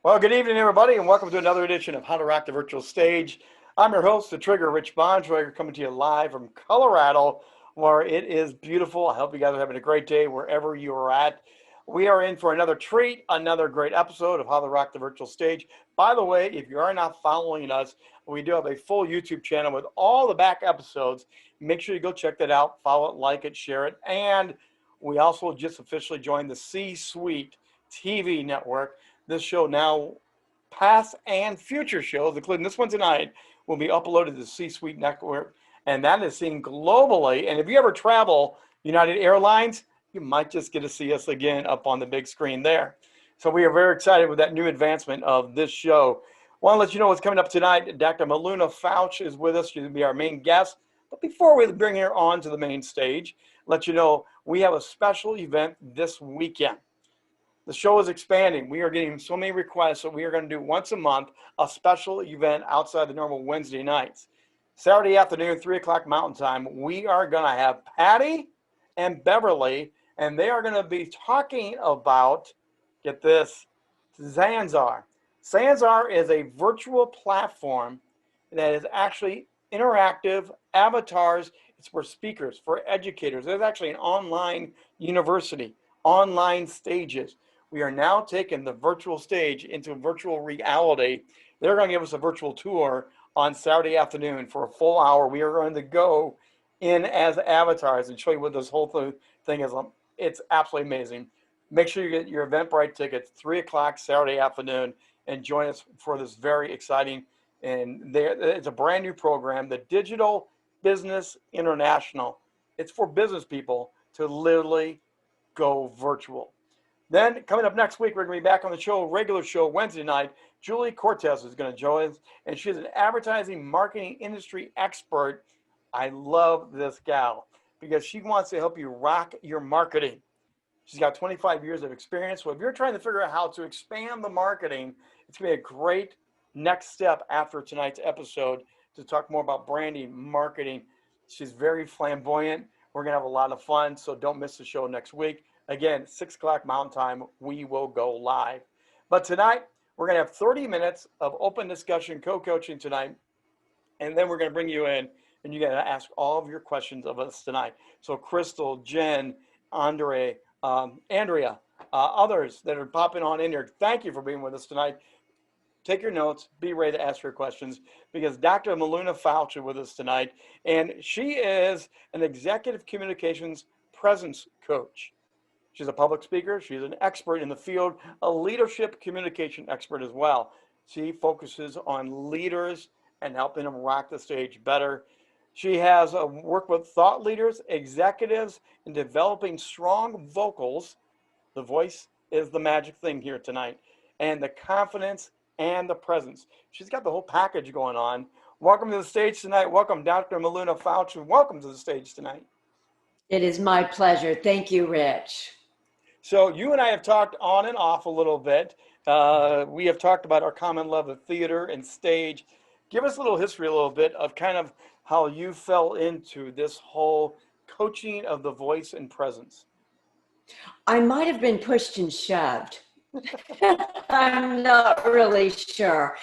Well, good evening, everybody, and welcome to another edition of How to Rock the Virtual Stage. I'm your host, the Trigger, Rich Bontrager, coming to you live from Colorado, where it is beautiful. I hope you guys are having a great day wherever you are at. We are in for another treat, another great episode of How to Rock the Virtual Stage. By the way, if you are not following us, we do have a full YouTube channel with all the back episodes. Make sure you go check that out, follow it, like it, share it, and we also just officially joined the C-Suite TV network. This show now, past and future shows, including this one tonight, will be uploaded to the C-Suite network, and that is seen globally. And if you ever travel United Airlines, you might just get to see us again up on the big screen there. So we are very excited with that new advancement of this show. I want to let you know what's coming up tonight. Dr. Miluna Fausch is with us. She's going to be our main guest. But before we bring her on to the main stage, let you know we have a special event this weekend. The show is expanding. We are getting so many requests that we are going to do once a month a special event outside the normal Wednesday nights. Saturday afternoon, 3 o'clock Mountain Time, we are going to have Patty and Beverly, and they are going to be talking about, get this, Zanzar. Zanzar is a virtual platform that is actually interactive avatars. It's for speakers, for educators. There's actually an online university, online stages. We are now taking the virtual stage into virtual reality. They're going to give us a virtual tour on Saturday afternoon for a full hour. We are going to go in as avatars and show you what this whole thing is. It's absolutely amazing. Make sure you get your Eventbrite tickets, 3 o'clock Saturday afternoon, and join us for this very exciting, and it's a brand new program, the Digital Business International. It's for business people to literally go virtual. Then coming up next week, we're going to be back on the show, regular show, Wednesday night. Julie Cortez is going to join us, and she's an advertising marketing industry expert. I love this gal because she wants to help you rock your marketing. She's got 25 years of experience. So if you're trying to figure out how to expand the marketing, it's going to be a great next step after tonight's episode to talk more about branding, marketing. She's very flamboyant. We're going to have a lot of fun, so don't miss the show next week. Again, 6 o'clock Mountain Time, we will go live. But tonight, we're going to have 30 minutes of open discussion, co-coaching tonight, and then we're going to bring you in, and you're going to ask all of your questions of us tonight. So Crystal, Jen, Andrea, others that are popping on in here, thank you for being with us tonight. Take your notes, be ready to ask your questions, because Dr. Miluna Fausch is with us tonight, and she is an executive communications presence coach. She's a public speaker. She's an expert in the field, a leadership communication expert as well. She focuses on leaders and helping them rock the stage better. She has worked with thought leaders, executives, in developing strong vocals. The voice is the magic thing here tonight, and the confidence and the presence. She's got the whole package going on. Welcome to the stage tonight. Welcome, Dr. Miluna Fausch. Welcome to the stage tonight. It is my pleasure. Thank you, Rich. So you and I have talked on and off a little bit. We have talked about our common love of theater and stage. Give us a little history, a little bit of kind of how you fell into this whole coaching of the voice and presence. I might have been pushed and shoved. I'm not really sure.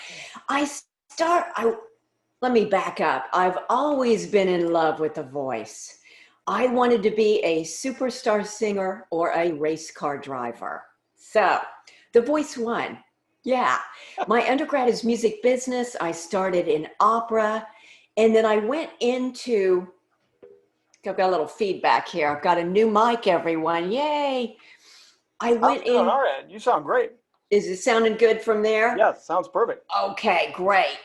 Let me back up. I've always been in love with the voice. I wanted to be a superstar singer or a race car driver. So the voice won. Yeah. My undergrad is music business. I started in opera, and then I went into, I've got a little feedback here. I've got a new mic, everyone. Yay. I went in. On our end, you sound great. Is it sounding good from there? Yes, sounds perfect. Okay, great.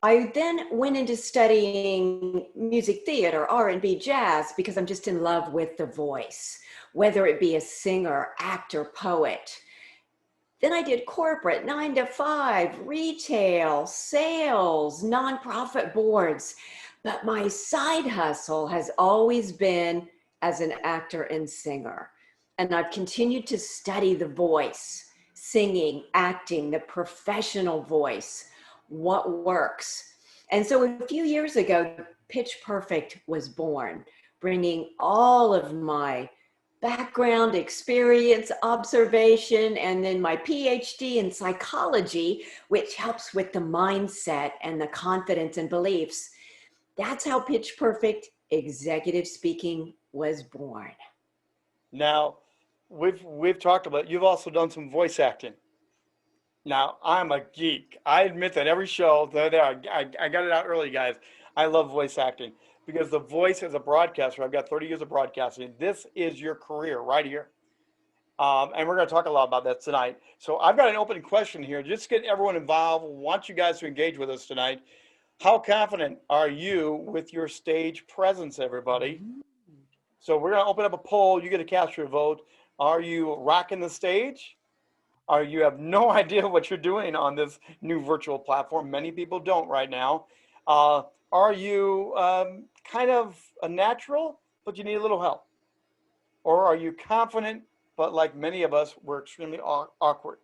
I then went into studying music theater, R&B, jazz, because I'm just in love with the voice, whether it be a singer, actor, poet. Then I did corporate, 9 to 5, retail, sales, nonprofit boards. But my side hustle has always been as an actor and singer. And I've continued to study the voice, singing, acting, the professional voice, what works. And so a few years ago, Pitch Perfect was born, bringing all of my background, experience, observation, and then my PhD in psychology, which helps with the mindset and the confidence and beliefs. That's how Pitch Perfect executive speaking was born. Now, we've talked about, you've also done some voice acting. Now, I'm a geek. I admit that every show, I got it out early, guys. I love voice acting because the voice as a broadcaster, I've got 30 years of broadcasting. This is your career right here. And we're going to talk a lot about that tonight. So I've got an open question here. Just get everyone involved. Want you guys to engage with us tonight. How confident are you with your stage presence, everybody? So we're going to open up a poll. You get to cast your vote. Are you rocking the stage? Or you have no idea what you're doing on this new virtual platform? Many people don't right now. Are you kind of a natural, but you need a little help? Or are you confident, but like many of us, we're extremely awkward?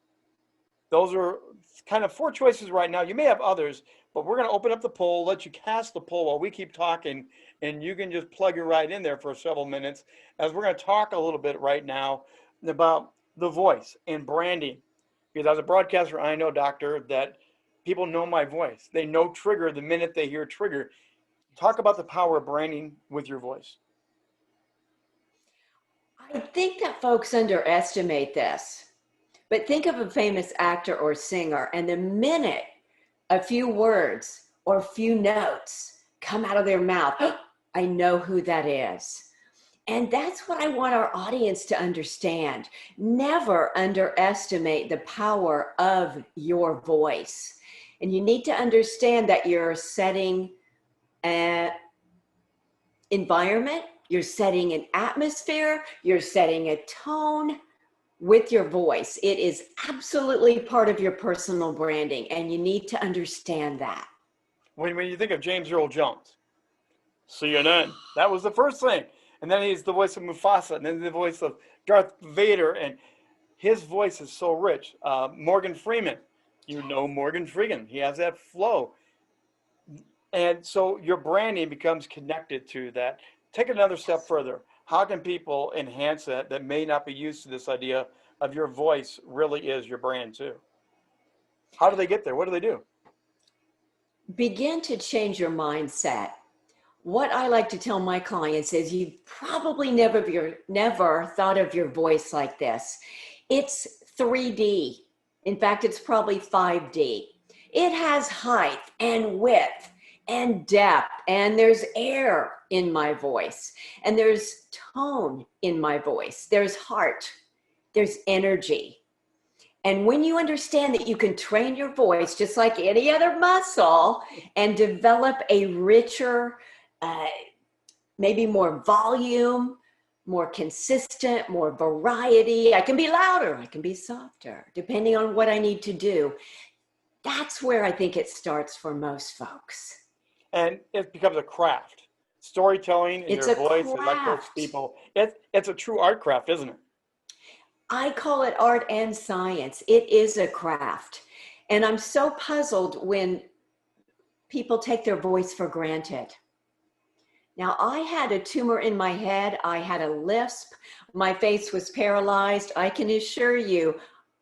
Those are kind of 4 choices right now. You may have others, but we're going to open up the poll, let you cast the poll while we keep talking, and you can just plug it right in there for several minutes as we're going to talk a little bit right now about the voice and branding. Because as a broadcaster, I know, doctor, that people know my voice. They know trigger the minute they hear trigger. Talk about the power of branding with your voice. I think that folks underestimate this. But think of a famous actor or singer, and the minute a few words or a few notes come out of their mouth, I know who that is. And that's what I want our audience to understand. Never underestimate the power of your voice. And you need to understand that you're setting an environment, you're setting an atmosphere, you're setting a tone with your voice. It is absolutely part of your personal branding, and you need to understand that. When you think of James Earl Jones, CNN, that was the first thing. And then he's the voice of Mufasa, and then the voice of Darth Vader, and his voice is so rich. Morgan Freeman, you know Morgan Freeman, he has that flow. And so your branding becomes connected to that. Take it another step further. How can people enhance that may not be used to this idea of your voice really is your brand too? How do they get there? What do they do? Begin to change your mindset. What I like to tell my clients is you've probably never thought of your voice like this. It's 3D. In fact, it's probably 5D. It has height and width and depth, and there's air in my voice, and there's tone in my voice, there's heart, there's energy. And when you understand that you can train your voice just like any other muscle and develop a richer, maybe more volume, more consistent, more variety. I can be louder, I can be softer, depending on what I need to do. That's where I think it starts for most folks. And it becomes a craft. Storytelling in your voice, and like those people. It's a true art craft, isn't it? I call it art and science. It is a craft. And I'm so puzzled when people take their voice for granted. Now, I had a tumor in my head. I had a lisp. My face was paralyzed. I can assure you,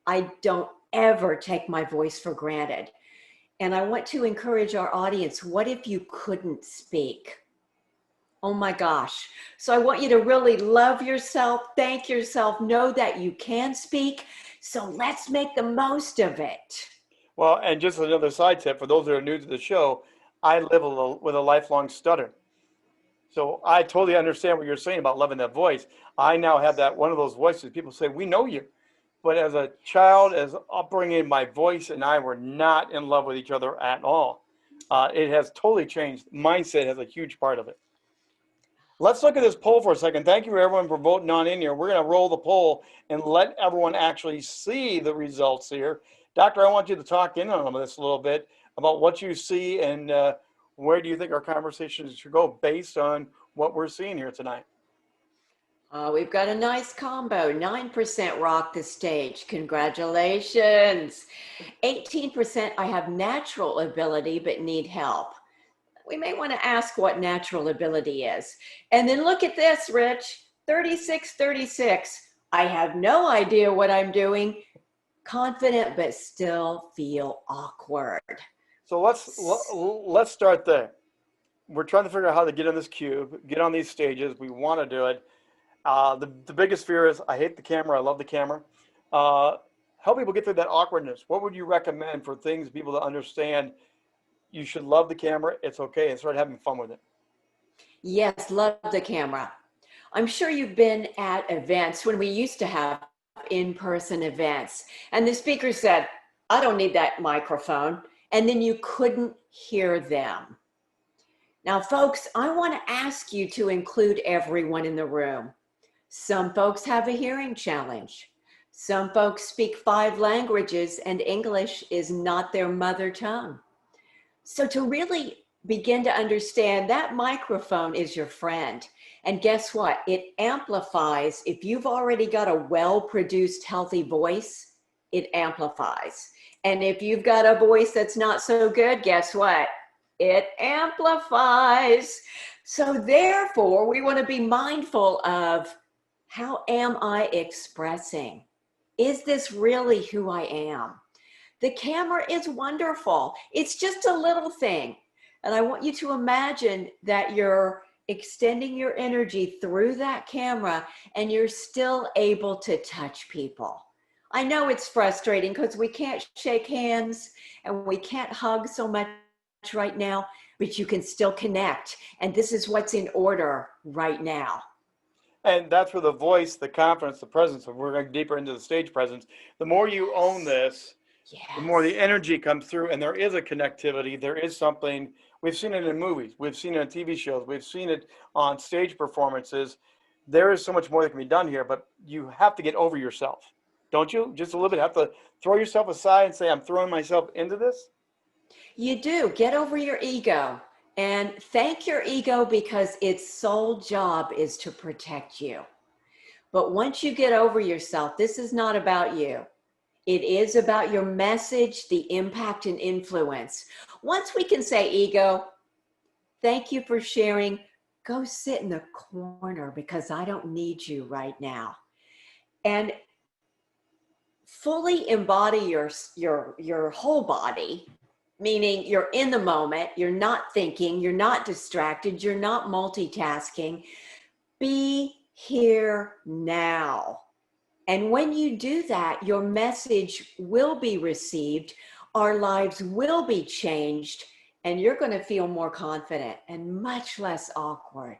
I don't ever take my voice for granted. And I want to encourage our audience, what if you couldn't speak? Oh my gosh. So I want you to really love yourself, thank yourself, know that you can speak. So let's make the most of it. Well, and just another side tip for those that are new to the show, I live with a lifelong stutter. So I totally understand what you're saying about loving that voice. I now have that one of those voices. People say, we know you. But as a child, as upbringing, my voice and I were not in love with each other at all. It has totally changed. Mindset has a huge part of it. Let's look at this poll for a second. Thank you everyone for voting on in here. We're going to roll the poll and let everyone actually see the results here. Doctor, I want you to talk in on this a little bit about what you see and where do you think our conversation should go based on what we're seeing here tonight. We've got a nice combo. 9% rock the stage. Congratulations. 18% I have natural ability but need help. We may want to ask what natural ability is. And then look at this, Rich. 36, 36. I have no idea what I'm doing. Confident, but still feel awkward. So let's start there. We're trying to figure out how to get on this cube, get on these stages. We want to do it. The biggest fear is I hate the camera. I love the camera. Uh, Help people get through that awkwardness. What would you recommend for things people to understand? You should love the camera. It's okay, and start having fun with it. Yes, love the camera. I'm sure you've been at events when we used to have in-person events, and the speaker said, I don't need that microphone, and then you couldn't hear them. Now, folks, I want to ask you to include everyone in the room. Some folks have a hearing challenge. Some folks speak 5 languages and English is not their mother tongue. So to really begin to understand, that microphone is your friend. And guess what? It amplifies. If you've already got a well-produced, healthy voice, it amplifies. And if you've got a voice that's not so good, guess what? It amplifies. So therefore, we want to be mindful of, how am I expressing? Is this really who I am? The camera is wonderful. It's just a little thing. And I want you to imagine that you're extending your energy through that camera and you're still able to touch people. I know it's frustrating because we can't shake hands and we can't hug so much right now, but you can still connect. And this is what's in order right now. And that's where the voice, the confidence, the presence, and we're going deeper into the stage presence. The more you own this, the more the Yes. energy comes through, and there is a connectivity. There is something. We've seen it in movies. We've seen it in TV shows. We've seen it on stage performances. There is so much more that can be done here, but you have to get over yourself, don't you? Just a little bit. Have to throw yourself aside and say, I'm throwing myself into this. You do. Get over your ego and thank your ego, because its sole job is to protect you. But once you get over yourself, this is not about you. It is about your message, the impact and influence. Once we can say, ego, thank you for sharing. Go sit in the corner because I don't need you right now. And fully embody your whole body, meaning you're in the moment, you're not thinking, you're not distracted, you're not multitasking. Be here now. And when you do that, your message will be received, our lives will be changed, and you're going to feel more confident and much less awkward.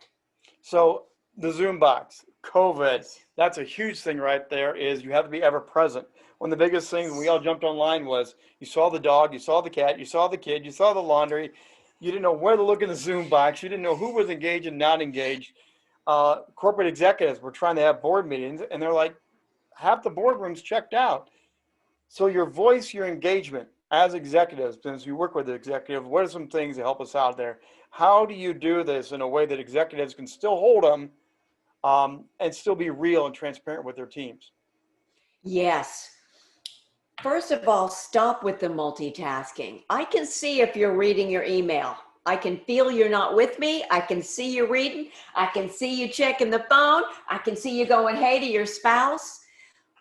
So the Zoom box, COVID, that's a huge thing right there, is you have to be ever present. One of the biggest things when we all jumped online was you saw the dog, you saw the cat, you saw the kid, you saw the laundry. You didn't know where to look in the Zoom box. You didn't know who was engaged and not engaged. Corporate executives were trying to have board meetings, and they're like, half the boardrooms checked out. So your voice, your engagement as executives, since you work with the executive, what are some things that help us out there? How do you do this in a way that executives can still hold them and still be real and transparent with their teams? Yes. First of all, stop with the multitasking. I can see if you're reading your email. I can feel you're not with me. I can see you reading. I can see you checking the phone. I can see you going, hey, to your spouse.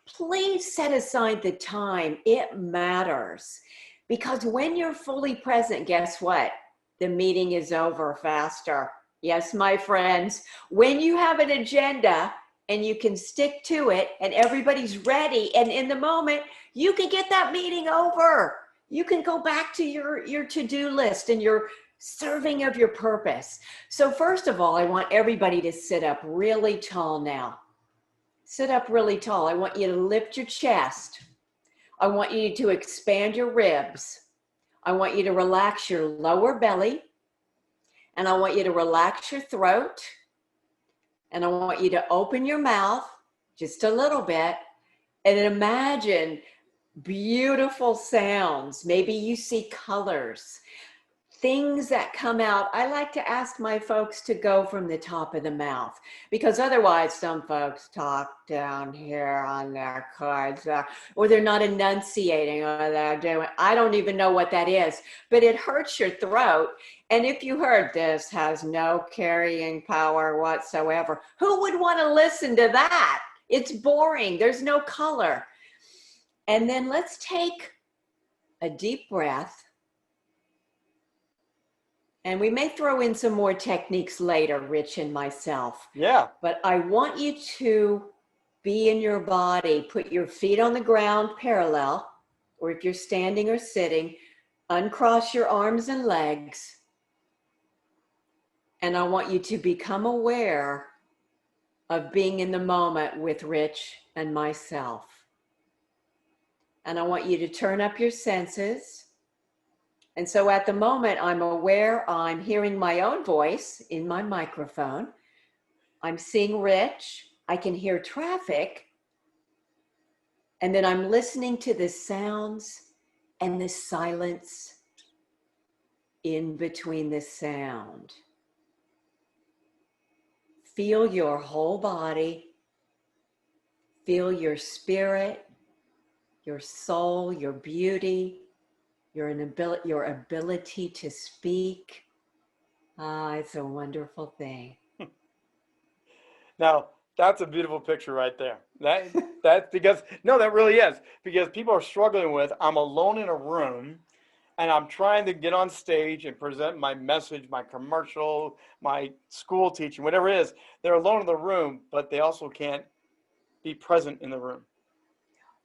Please set aside the time. It matters. Because when you're fully present, guess what? The meeting is over faster. Yes, my friends, when you have an agenda and you can stick to it and everybody's ready and in the moment, you can get that meeting over. You can go back to your to-do list and your serving of your purpose. So first of all, I want everybody to sit up really tall now. Sit up really tall. I want you to lift your chest. I want you to expand your ribs. I want you to relax your lower belly. And I want you to relax your throat. And I want you to open your mouth just a little bit and imagine beautiful sounds. Maybe you see colors. things that come out, I like to ask my folks to go from the top of the mouth, because otherwise some folks talk down here on their cards, or they're not enunciating, or they're doing, I don't even know what that is, but it hurts your throat. And if you heard, this has no carrying power whatsoever, who would want to listen to that? It's boring. There's no color. And then let's take a deep breath. And we may throw in some more techniques later, Rich and myself. Yeah. But I want you to be in your body. Put your feet on the ground parallel, or if you're standing or sitting, uncross your arms and legs. And I want you to become aware of being in the moment with Rich and myself. And I want you to turn up your senses. And so at the moment, I'm aware I'm hearing my own voice in my microphone. I'm seeing Rich. I can hear traffic. And then I'm listening to the sounds and the silence in between the sound. Feel your whole body. Feel your spirit, your soul, your beauty, your ability to speak. It's a wonderful thing. Now, that's a beautiful picture right there. That's because, no, that really is. Because people are struggling with, I'm alone in a room and I'm trying to get on stage and present my message, my commercial, my school teaching, whatever it is. They're alone in the room, but they also can't be present in the room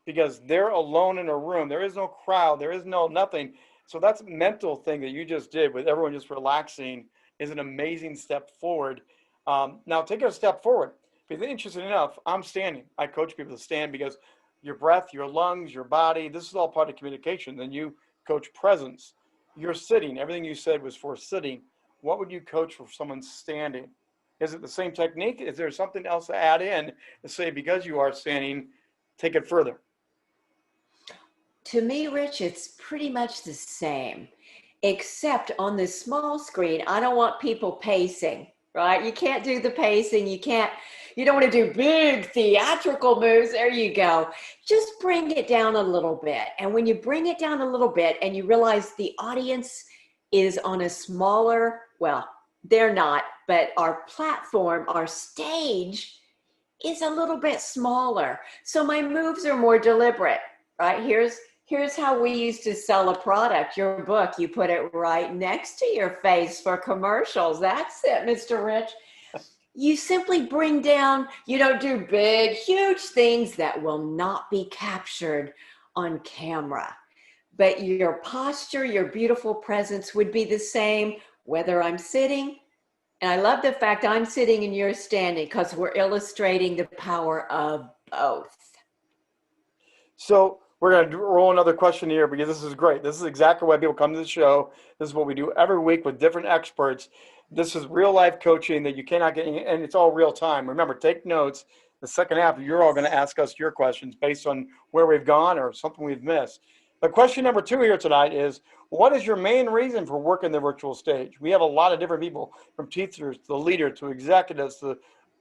because they're alone in a room. There is no crowd. There is no nothing. So that's a mental thing that you just did with everyone just relaxing is an amazing step forward. Now take it a step forward. Because interesting enough, I'm standing. I coach people to stand because your breath, your lungs, your body, this is all part of communication. Then you coach presence. You're sitting. Everything you said was for sitting. What would you coach for someone standing? Is it the same technique? Is there something else to add in to say because you are standing, take it further? To me, Rich, it's pretty much the same, except on the small screen, I don't want people pacing, right? You can't do the pacing. You don't want to do big theatrical moves. There you go. Just bring it down a little bit. And when you bring it down a little bit and you realize the audience is on a smaller, well, they're not, but our platform, our stage is a little bit smaller. So my moves are more deliberate, right? Here's how we used to sell a product, your book. You put it right next to your face for commercials. That's it, Mr. Rich. You simply bring down, you don't do big, huge things that will not be captured on camera. But your posture, your beautiful presence would be the same whether I'm sitting. And I love the fact I'm sitting and you're standing because we're illustrating the power of both. So we're going to roll another question here because this is great. This is exactly why people come to the show. This is what we do every week with different experts. This is real life coaching that you cannot get, and it's all real time. Remember, take notes. The second half, you're all going to ask us your questions based on where we've gone or something we've missed. But question number 2 here tonight is, what is your main reason for working the virtual stage? We have a lot of different people, from teachers to the leader to executives to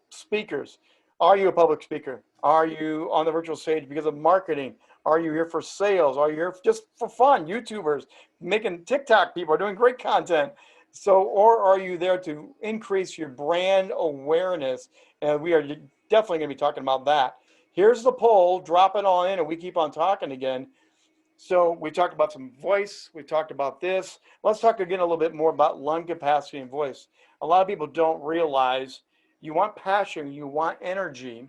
speakers. Are you a public speaker? Are you on the virtual stage because of marketing? Are you here for sales? Are you here just for fun? YouTubers, making TikTok people are doing great content. So, or are you there to increase your brand awareness? And we are definitely going to be talking about that. Here's the poll. Drop it all in and we keep on talking again. So we talked about some voice. We talked about this. Let's talk again a little bit more about lung capacity and voice. A lot of people don't realize you want passion, you want energy,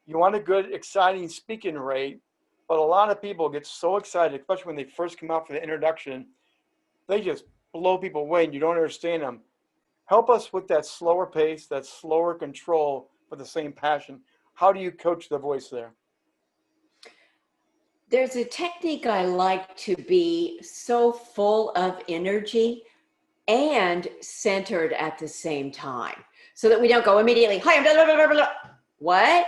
you want a good, exciting speaking rate. But a lot of people get so excited, especially when they first come out for the introduction, they just blow people away and you don't understand them. Help us with that slower pace, that slower control, but the same passion. How do you coach the voice there? There's a technique I like to be so full of energy and centered at the same time so that we don't go immediately, hi, I'm blah, blah, blah, blah, blah. What?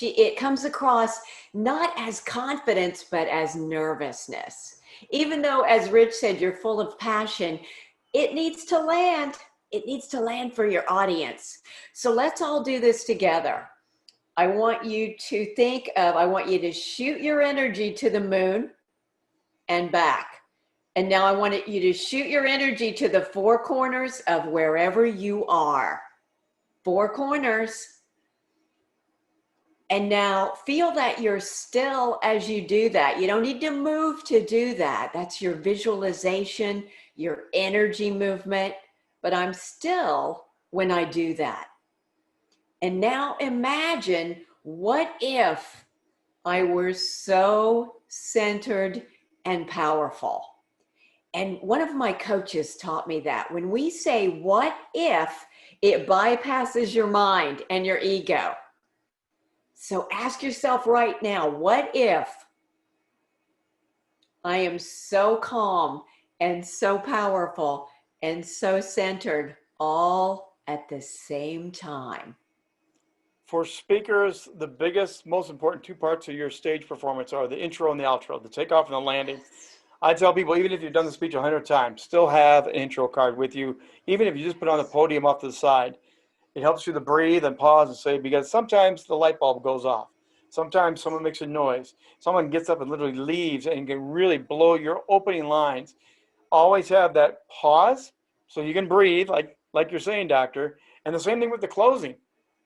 It comes across not as confidence, but as nervousness. Even though, as Rich said, you're full of passion, it needs to land. It needs to land for your audience. So let's all do this together. I want you to I want you to shoot your energy to the moon and back. And now I want you to shoot your energy to the four corners of wherever you are. Four corners. And now feel that you're still as you do that. You don't need to move to do that. That's your visualization, your energy movement. But I'm still when I do that. And now imagine, what if I were so centered and powerful? And one of my coaches taught me that when we say, what if, it bypasses your mind and your ego. So ask yourself right now, what if I am so calm and so powerful and so centered all at the same time? For speakers, the biggest, most important two parts of your stage performance are the intro and the outro, the takeoff and the landing. I tell people, even if you've done the speech 100 times, still have an intro card with you, even if you just put it on the podium off to the side. It helps you to breathe and pause and say, because sometimes the light bulb goes off. Sometimes someone makes a noise. Someone gets up and literally leaves and can really blow your opening lines. Always have that pause so you can breathe, like you're saying, doctor. And the same thing with the closing.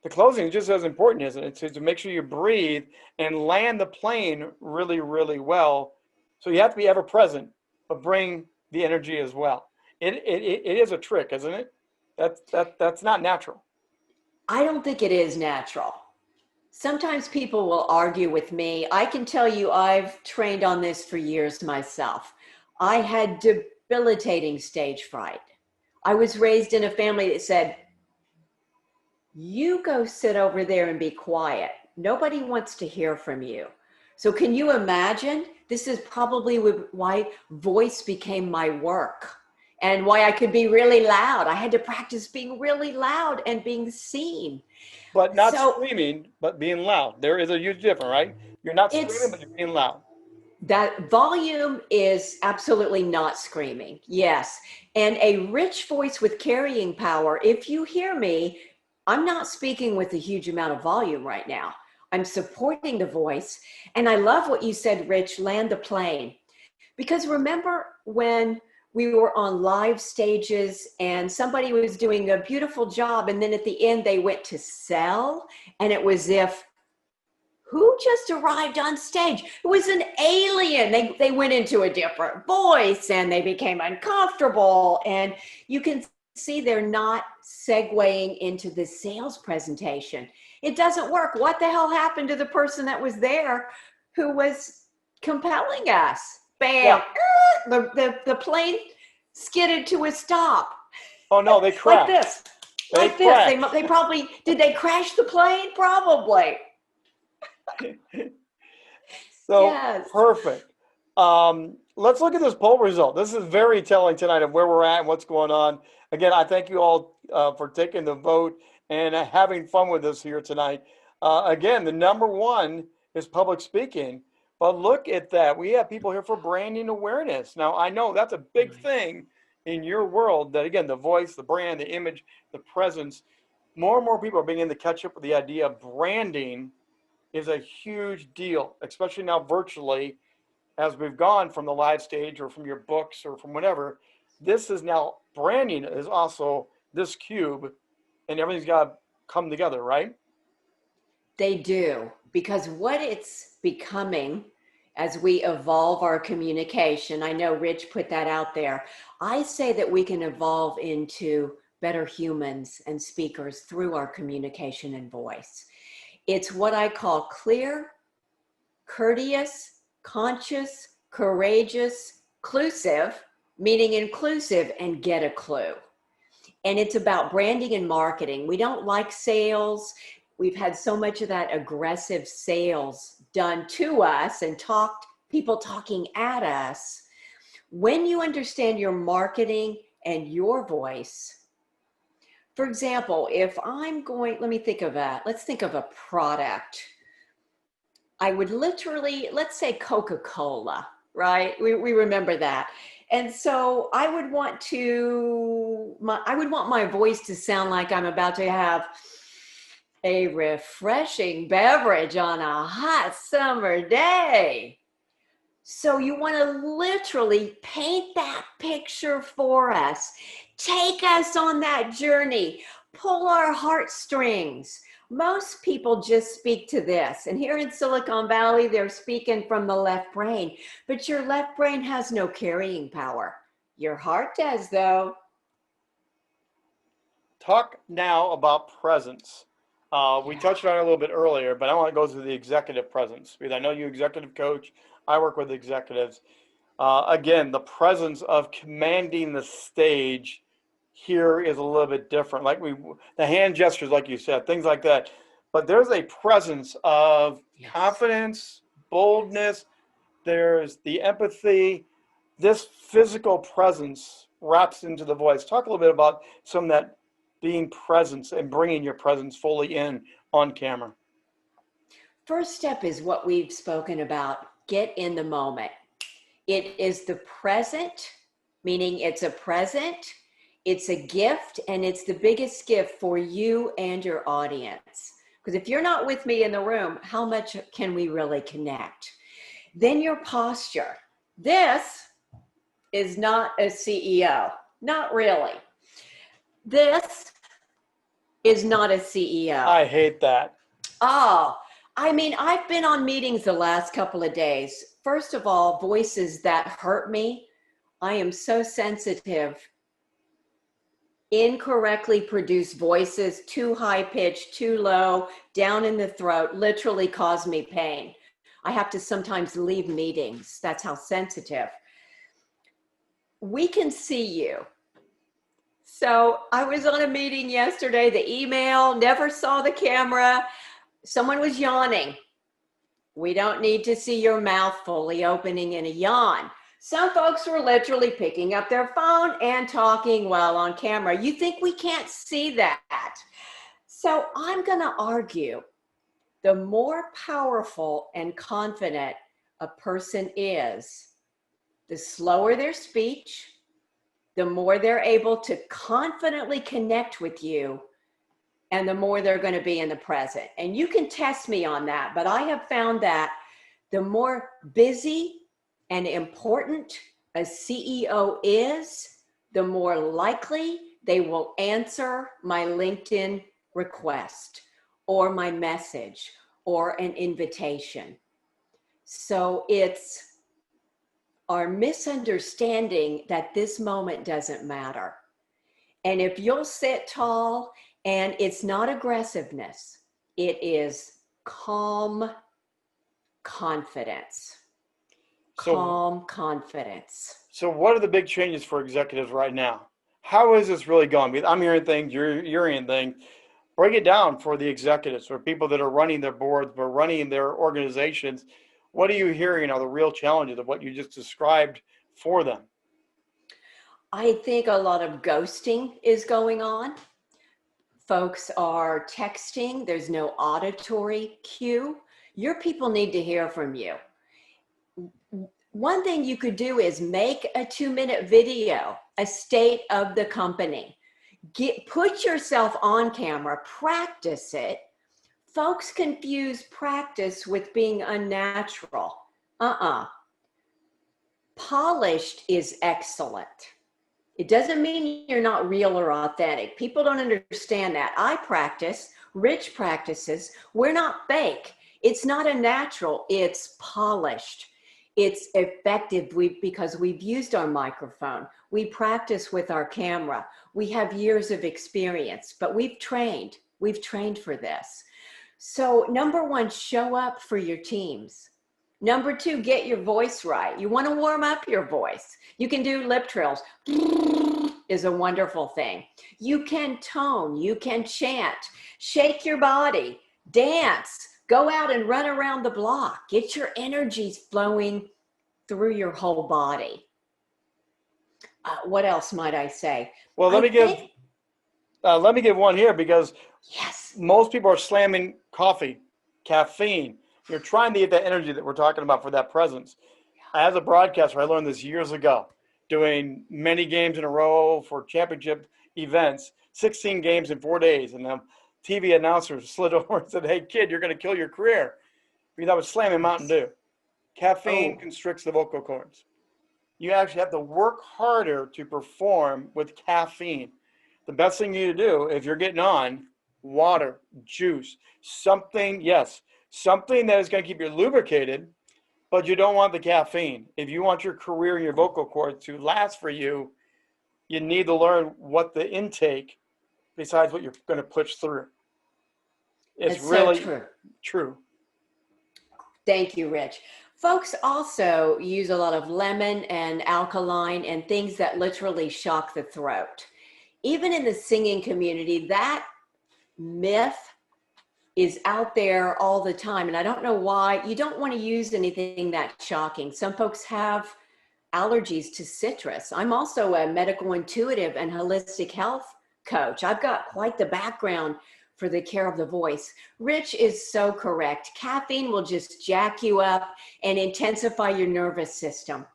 The closing is just as important, isn't it? To make sure you breathe and land the plane really, really well. So you have to be ever present, but bring the energy as well. It is a trick, isn't it? That's not natural. I don't think it is natural. Sometimes people will argue with me. I can tell you I've trained on this for years myself. I had debilitating stage fright. I was raised in a family that said, you go sit over there and be quiet. Nobody wants to hear from you. So can you imagine? This is probably why voice became my work and why I could be really loud. I had to practice being really loud and being seen. But not So screaming, but being loud. There is a huge difference, right? You're not screaming, it's but you're being loud. that volume is absolutely not screaming. Yes. And a rich voice with carrying power. If you hear me, I'm not speaking with a huge amount of volume right now. I'm supporting the voice. And I love what you said, Rich, land the plane. Because remember when we were on live stages and somebody was doing a beautiful job, and then at the end they went to sell, and it was if, who just arrived on stage? It was an alien. They went into a different voice and they became uncomfortable. And you can see they're not segueing into the sales presentation. It doesn't work. What the hell happened to the person that was there who was compelling us? Bam. Yeah. The plane skidded to a stop. Oh no, they Like crashed. this. They Like this. crashed. They probably, did they crash the plane? Probably. So Yes. perfect. Let's look at this poll result. This is very telling tonight of where we're at and what's going on. Again, I thank you all for taking the vote and having fun with us here tonight. Again, the number one is public speaking, but look at that. We have people here for branding awareness. Now, I know that's a big thing in your world, that again, the voice, the brand, the image, the presence, more and more people are beginning to catch up with the idea of branding is a huge deal, especially now virtually, as we've gone from the live stage or from your books or from whatever. This is now, branding is also this cube, and everything's got to come together, right? They do, because what it's becoming as we evolve our communication, I know Rich put that out there. I say that we can evolve into better humans and speakers through our communication and voice. It's what I call clear, courteous, conscious, courageous, inclusive, meaning inclusive, and get a clue. And it's about branding and marketing. We don't like sales. We've had so much of that aggressive sales done to us and people talking at us. When you understand your marketing and your voice, for example, if I'm going, let's think of a product. I would literally, let's say Coca-Cola. right? We remember that. And so I would want my voice to sound like I'm about to have a refreshing beverage on a hot summer day. So you want to literally paint that picture for us. Take us on that journey. Pull our heartstrings. Most people just speak to this. And here in Silicon Valley, they're speaking from the left brain. But your left brain has no carrying power. Your heart does, though. Talk now about presence. We touched on it a little bit earlier, but I want to go through the executive presence because I know you executive coach. I work with executives. Again, the presence of commanding the stage here is a little bit different. Like the hand gestures, like you said, things like that. But there's a presence of confidence, boldness. There's the empathy. This physical presence wraps into the voice. Talk a little bit about some of that being presence and bringing your presence fully in on camera. First step is what we've spoken about. Get in the moment. It is the present, meaning it's a present, it's a gift, and it's the biggest gift for you and your audience. Because if you're not with me in the room, how much can we really connect? Then your posture. This is not a CEO. Not really. This is not a CEO. I hate that. Oh, I mean, I've been on meetings the last couple of days. First of all, voices that hurt me. I am so sensitive. Incorrectly produced voices, too high pitched, too low, down in the throat, literally cause me pain. I have to sometimes leave meetings. That's how sensitive. We can see you. So I was on a meeting yesterday, the email, never saw the camera. Someone was yawning. We don't need to see your mouth fully opening in a yawn. Some folks were literally picking up their phone and talking while on camera. You think we can't see that? So I'm going to argue the more powerful and confident a person is, the slower their speech, the more they're able to confidently connect with you, and the more they're going to be in the present. And you can test me on that, but I have found that the more busy and important a CEO is, the more likely they will answer my LinkedIn request or my message or an invitation. So it's our misunderstanding that this moment doesn't matter. And if you'll sit tall, and it's not aggressiveness, it is calm confidence. Calm confidence. So what are the big changes for executives right now? How is this really going? Because I'm hearing things, you're hearing things. Break it down for the executives, for people that are running their boards, but running their organizations. What are you hearing are the real challenges of what you just described for them? I think a lot of ghosting is going on. Folks are texting. There's no auditory cue. Your people need to hear from you. One thing you could do is make a 2-minute video, a state of the company. Put yourself on camera, practice it. Folks confuse practice with being unnatural. Polished is excellent. It doesn't mean you're not real or authentic. People don't understand that. I practice, Rich practices. We're not fake. It's not a natural, it's polished. It's effective because we've used our microphone. We practice with our camera. We have years of experience, but we've trained for this. So number one, show up for your teams. Number two, get your voice right. You want to warm up your voice. You can do lip trills. Is a wonderful thing. You can tone, you can chant, shake your body, dance, go out and run around the block. Get your energies flowing through your whole body. What else might I say? Well, let me give one here because yes, most people are slamming coffee, caffeine. You're trying to get that energy that we're talking about for that presence. as a broadcaster, I learned this years ago, doing many games in a row for championship events, 16 games in 4 days. And the TV announcer slid over and said, "Hey, kid, you're going to kill your career." Because I was slamming Mountain Yes. Dew. Caffeine Oh, constricts the vocal cords. You actually have to work harder to perform with caffeine. The best thing you to do if you're getting on, water, juice, something, yes, something that is going to keep you lubricated, but you don't want the caffeine. If you want your career and your vocal cords to last for you, you need to learn what the intake, besides what you're going to push through. It's it's so really true. true. Thank you, Rich. Folks also use a lot of lemon and alkaline and things that literally shock the throat. Even in the singing community, that myth is out there all the time. And I don't know why. You don't want to use anything that's shocking. Some folks have allergies to citrus. I'm also a medical intuitive and holistic health coach. I've got quite the background for the care of the voice. Rich is so correct. Caffeine will just jack you up and intensify your nervous system.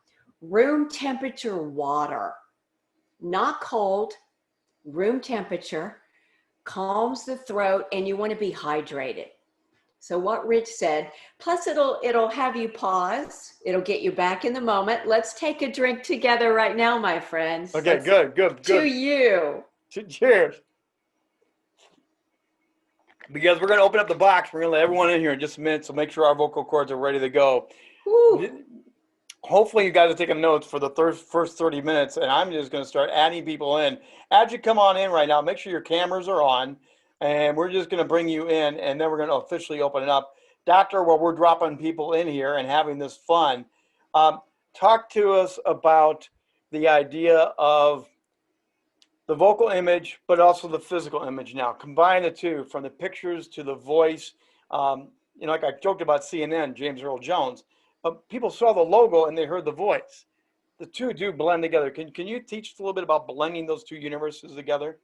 Room temperature water, not cold, room temperature, calms the throat, and you want to be hydrated. So what Rich said, plus it'll have you pause. It'll get you back in the moment. Let's take a drink together right now, my friends. Okay, good, good, To good. you. Cheers. Because we're going to open up the box. We're going to let everyone in here in just a minute, so make sure our vocal cords are ready to go. Woo. Hopefully you guys are taking notes for the first 30 minutes, and I'm just going to start adding people in. As you come on in right now, make sure your cameras are on, and we're just going to bring you in, and then we're going to officially open it up. Doctor, while we're dropping people in here and having this fun, talk to us about the idea of the vocal image, but also the physical image now. Combine the two, from the pictures to the voice. Like I joked about CNN, James Earl Jones, but people saw the logo and they heard the voice. The two do blend together. Can you teach us a little bit about blending those two universes together?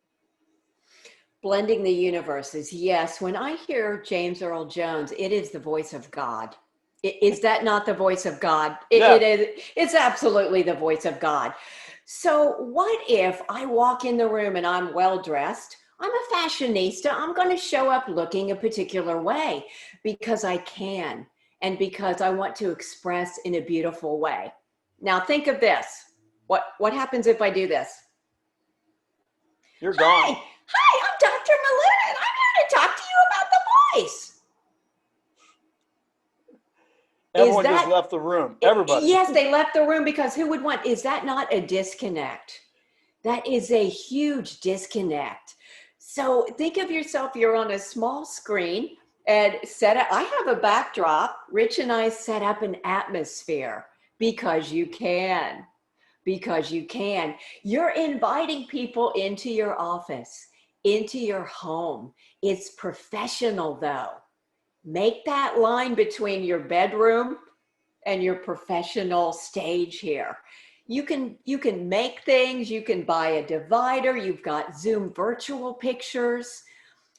Blending the universes. Yes. When I hear James Earl Jones, it is the voice of God. Is that not the voice of God? Yeah. It is. It's absolutely the voice of God. So what if I walk in the room and I'm well dressed? I'm a fashionista. I'm going to show up looking a particular way because I can and because I want to express in a beautiful way. Now think of this. What happens if I do this? You're Hi, gone. I'm Dr. Miluna, and I'm here to talk to you about the voice. Everyone just left the room. Everybody. Yes, they left the room because who would want? Is that not a disconnect? That is a huge disconnect. So think of yourself, you're on a small screen and I have a backdrop. Rich and I set up an atmosphere because you can. Because you can. You're inviting people into your office, into your home. It's professional though. Make that line between your bedroom and your professional stage here. You can make things, you can buy a divider, you've got Zoom virtual pictures.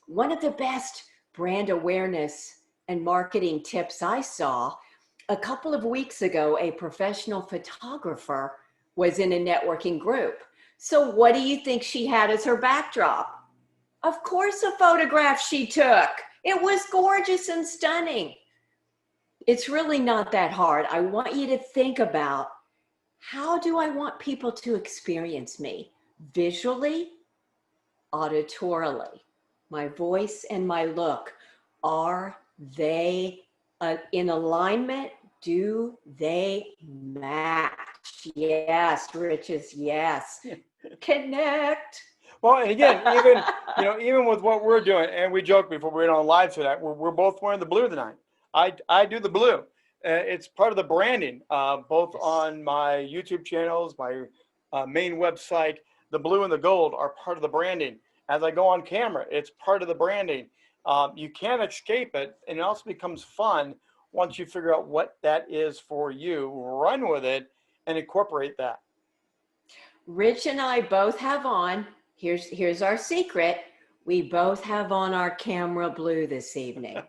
One of the best brand awareness and marketing tips I saw a couple of weeks ago, a professional photographer was in a networking group. So what do you think she had as her backdrop? Of course, a photograph she took. It was gorgeous and stunning. It's really not that hard. I want you to think about, how do I want people to experience me? Visually, auditorily. My voice and my look, are they in alignment? Do they match? Yes, Riches, yes. Connect. Well, and again, even with what we're doing, and we joked before we went on live today, we're both wearing the blue tonight. I do the blue. It's part of the branding, both on my YouTube channels, my main website. The blue and the gold are part of the branding. As I go on camera, it's part of the branding. You can't escape it, and it also becomes fun once you figure out what that is for you. Run with it and incorporate that. Rich and I both have on, here's our secret. We both have on our camera blue this evening.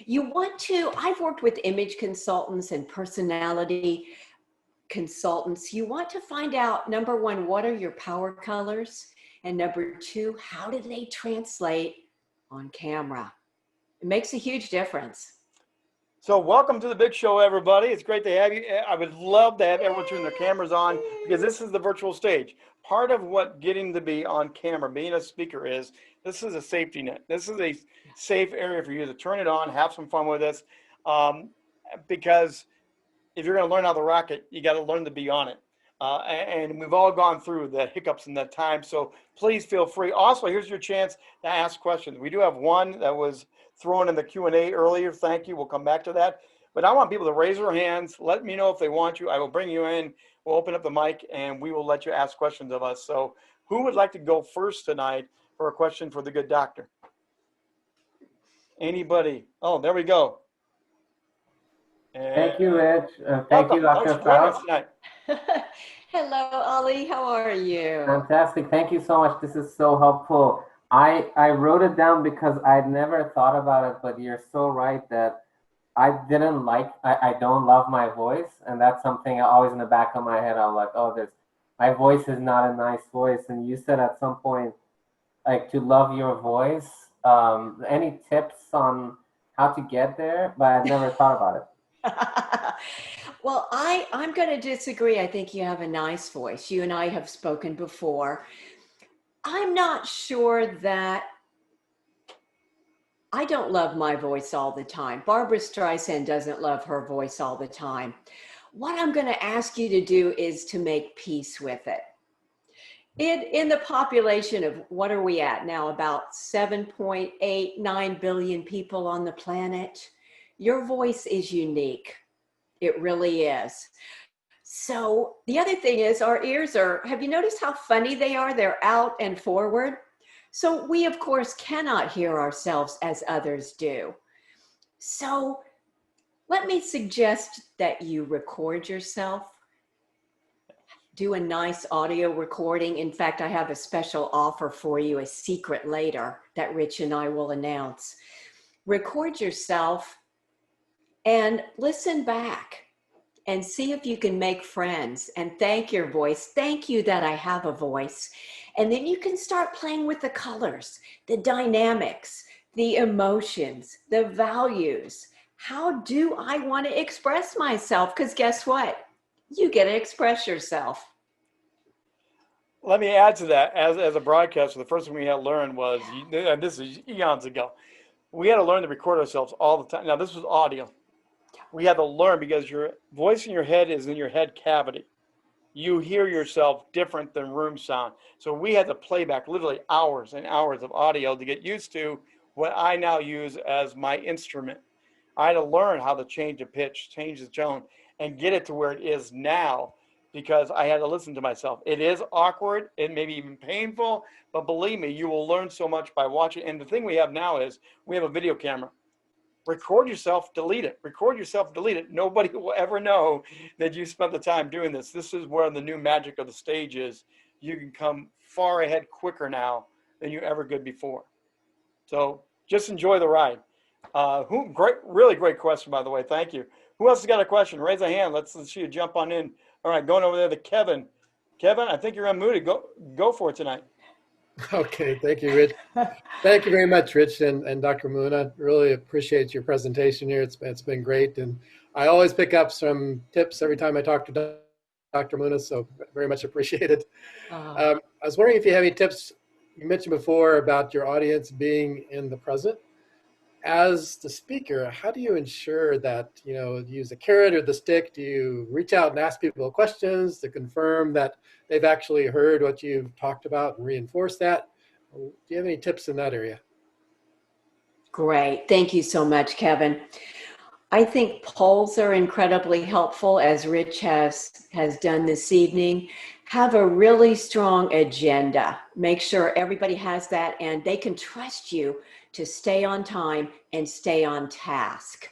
You want to, I've worked with image consultants and personality consultants. You want to find out, number one, what are your power colors? And number two, how do they translate on camera? It makes a huge difference. So welcome to the big show, everybody. It's great to have you. I would love to have everyone turn their cameras on because this is the virtual stage. Part of what getting to be on camera, being a speaker is, this is a safety net. This is a safe area for you to turn it on, have some fun with this. Because if you're going to learn how to rock it, you got to learn to be on it. And we've all gone through the hiccups in that time. So please feel free. Also, here's your chance to ask questions. We do have one that was thrown in the Q&A earlier. Thank you. We'll come back to that. But I want people to raise their hands. Let me know if they want you. I will bring you in. We'll open up the mic and we will let you ask questions of us. So who would like to go first tonight for a question for the good doctor? Anybody? Oh, there we go. Thank you, Rich. Thank Welcome. you, Thanks Dr. for joining us Fausch. tonight. Hello, Ali. How are you? Fantastic. Thank you so much. This is so helpful. I wrote it down because I'd never thought about it, but you're so right that I don't love my voice. And that's something always in the back of my head. I'm like, oh, my voice is not a nice voice. And you said at some point, like, to love your voice. Any tips on how to get there? But I'd never thought about it. Well, I'm going to disagree. I think you have a nice voice. You and I have spoken before. I'm not sure that I don't love my voice all the time. Barbara Streisand doesn't love her voice all the time. What I'm going to ask you to do is to make peace with it. In the population of, what are we at now, about 7.89 billion people on the planet, your voice is unique. It really is. So the other thing is, our ears are, have you noticed how funny they are? They're out and forward. So we, of course, cannot hear ourselves as others do. So let me suggest that you record yourself. Do a nice audio recording. In fact, I have a special offer for you, a secret later that Rich and I will announce. Record yourself and listen back and see if you can make friends and thank your voice. Thank you that I have a voice. And then you can start playing with the colors, the dynamics, the emotions, the values. How do I want to express myself? Because guess what? You get to express yourself. Let me add to that. As a broadcaster, the first thing we had to learn was, and this is eons ago, we had to learn to record ourselves all the time. Now, this was audio. We had to learn because your voice in your head is in your head cavity. You hear yourself different than room sound. So we had to play back literally hours and hours of audio to get used to what I now use as my instrument. I had to learn how to change the pitch, change the tone, and get it to where it is now because I had to listen to myself. It is awkward. It may be even painful, but believe me, you will learn so much by watching. And the thing we have now is we have a video camera. Record yourself, delete it. Record yourself, delete it. Nobody will ever know that you spent the time doing this. This is where the new magic of the stage is. You can come far ahead quicker now than you ever could before. So just enjoy the ride. Really great question, by the way. Thank you. Who else has got a question? Raise a hand. Let's see you jump on in. All right, going over there to Kevin. Kevin, I think you're unmuted. Go for it tonight. Okay, thank you, Rich. Thank you very much, Rich and Dr. Miluna. Really appreciate your presentation here. It's been great, and I always pick up some tips every time I talk to Dr. Miluna, so very much appreciated. I was wondering if you have any tips. You mentioned before about your audience being in the present. As the speaker, how do you ensure that, you use the carrot or the stick? Do you reach out and ask people questions to confirm that they've actually heard what you've talked about and reinforce that? Do you have any tips in that area? Great. Thank you so much, Kevin. I think polls are incredibly helpful, as Rich has done this evening. Have a really strong agenda. Make sure everybody has that and they can trust you to stay on time and stay on task.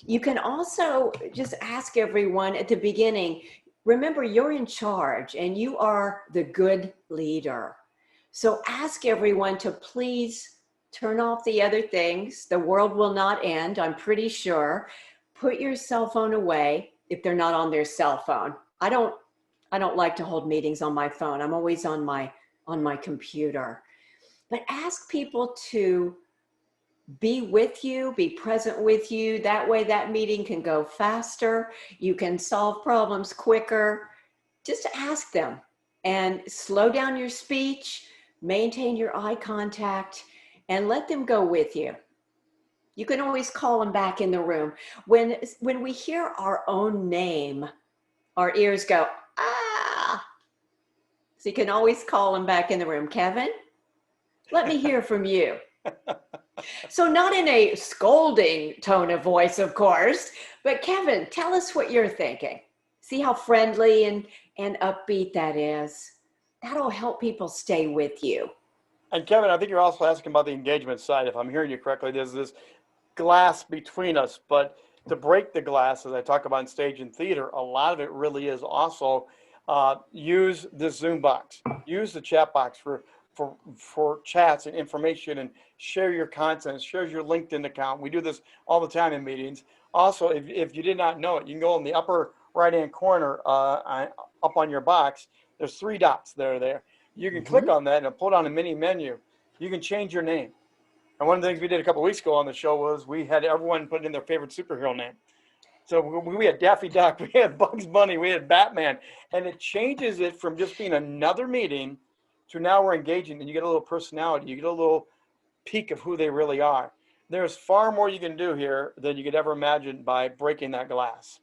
You can also just ask everyone at the beginning, remember, you're in charge and you are the good leader. So ask everyone to please turn off the other things. The world will not end, I'm pretty sure. Put your cell phone away if they're not on their cell phone. I don't like to hold meetings on my phone. I'm always on my computer. But ask people to be with you, be present with you. That way that meeting can go faster. You can solve problems quicker. Just ask them and slow down your speech, maintain your eye contact, and let them go with you. You can always call them back in the room. When we hear our own name, our ears go, ah. So you can always call them back in the room. Kevin, let me hear from you. So not in a scolding tone of voice, of course, but Kevin, tell us what you're thinking. See how friendly and upbeat that is? That'll help people stay with you. And Kevin, I think you're also asking about the engagement side. If I'm hearing you correctly, there's this glass between us, but to break the glass, as I talk about in stage and theater, a lot of it really is also use this Zoom box, use the chat box for chats and information, and share your content, share your LinkedIn account. We do this all the time in meetings. Also, if you did not know it, you can go in the upper right-hand corner up on your box. There's 3 dots there. You can click on that and it'll pull down a mini menu. You can change your name. And one of the things we did a couple of weeks ago on the show was we had everyone put in their favorite superhero name. So we had Daffy Duck, we had Bugs Bunny, we had Batman, and it changes it from just being another meeting to now we're engaging, and you get a little personality, you get a little peek of who they really are. There's far more you can do here than you could ever imagine by breaking that glass.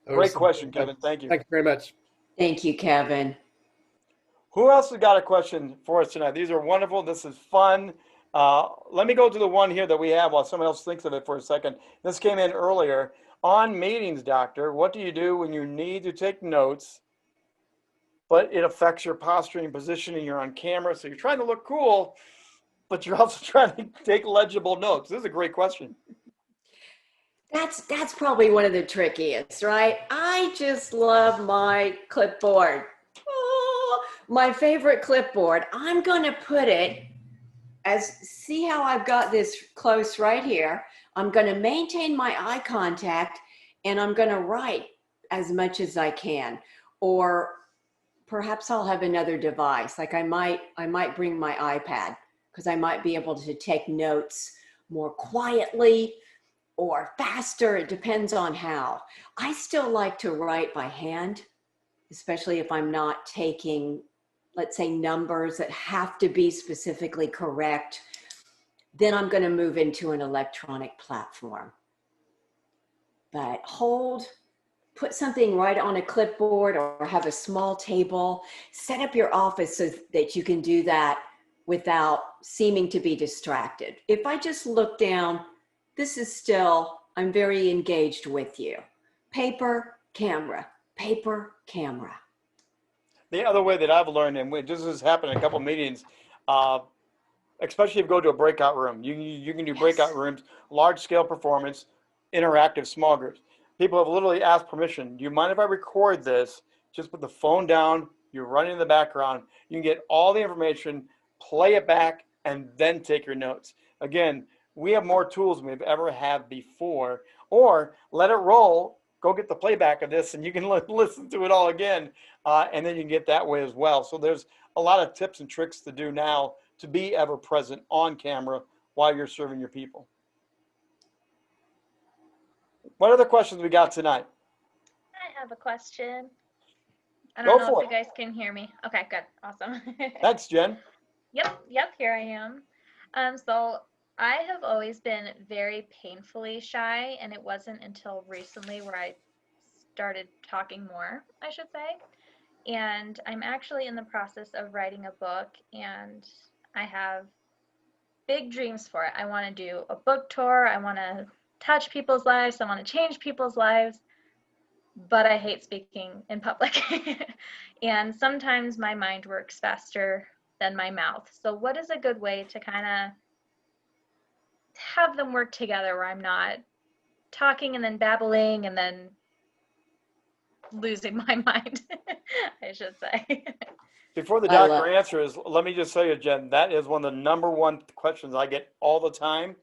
Great question, Kevin. Thank you. Thank you very much. Thank you, Kevin. Who else has got a question for us tonight? These are wonderful. This is fun. Let me go to the one here that we have while someone else thinks of it for a second. This came in earlier. On meetings, doctor, what do you do when you need to take notes, but it affects your posturing and positioning? You're on camera, so you're trying to look cool, but you're also trying to take legible notes. This is a great question. That's probably one of the trickiest, right? I just love my clipboard. Oh, my favorite clipboard. I'm going to put it see how I've got this close right here. I'm going to maintain my eye contact and I'm going to write as much as I can. Or perhaps I'll have another device. Like I might bring my iPad because I might be able to take notes more quietly or faster. It depends on how. I still like to write by hand, especially if I'm not taking, let's say, numbers that have to be specifically correct. Then I'm going to move into an electronic platform. But put something right on a clipboard or have a small table. Set up your office so that you can do that without seeming to be distracted. If I just look down, I'm very engaged with you. Paper, camera, paper, camera. The other way that I've learned, and this has happened in a couple of meetings, especially if you go to a breakout room, you can do breakout rooms, large scale performance, interactive small groups. People have literally asked permission. Do you mind if I record this? Just put the phone down, you're running in the background, you can get all the information, play it back, and then take your notes. Again, we have more tools than we've ever had before, or let it roll, go get the playback of this and you can listen to it all again, and then you can get that way as well. So there's a lot of tips and tricks to do now to be ever present on camera while you're serving your people. What other questions we got tonight? I have a question. I don't know if you guys can hear me. Okay, good. Awesome. Thanks, Jen. Yep, here I am. So I have always been very painfully shy, and it wasn't until recently where I started talking more, I should say. And I'm actually in the process of writing a book, and I have big dreams for it. I want to do a book tour. I want to touch people's lives. I want to change people's lives, but I hate speaking in public. And sometimes my mind works faster than my mouth. So what is a good way to kind of have them work together where I'm not talking and then babbling and then losing my mind? I should say. Before the I doctor love. answers, let me just say, Jen, that is one of the number one questions I get all the time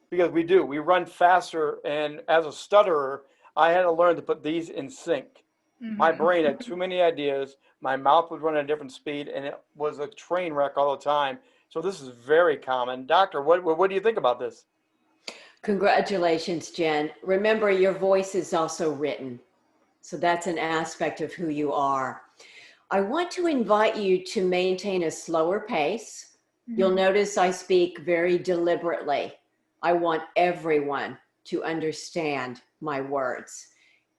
because we run faster. And as a stutterer, I had to learn to put these in sync. My Hmm. brain had too many ideas. My mouth would run at a different speed, and it was a train wreck all the time. So this is very common. Doctor, what do you think about this? Congratulations, Jen. Remember, your voice is also written. So that's an aspect of who you are. I want to invite you to maintain a slower pace. You'll Hmm. notice I speak very deliberately. I want everyone to understand my words.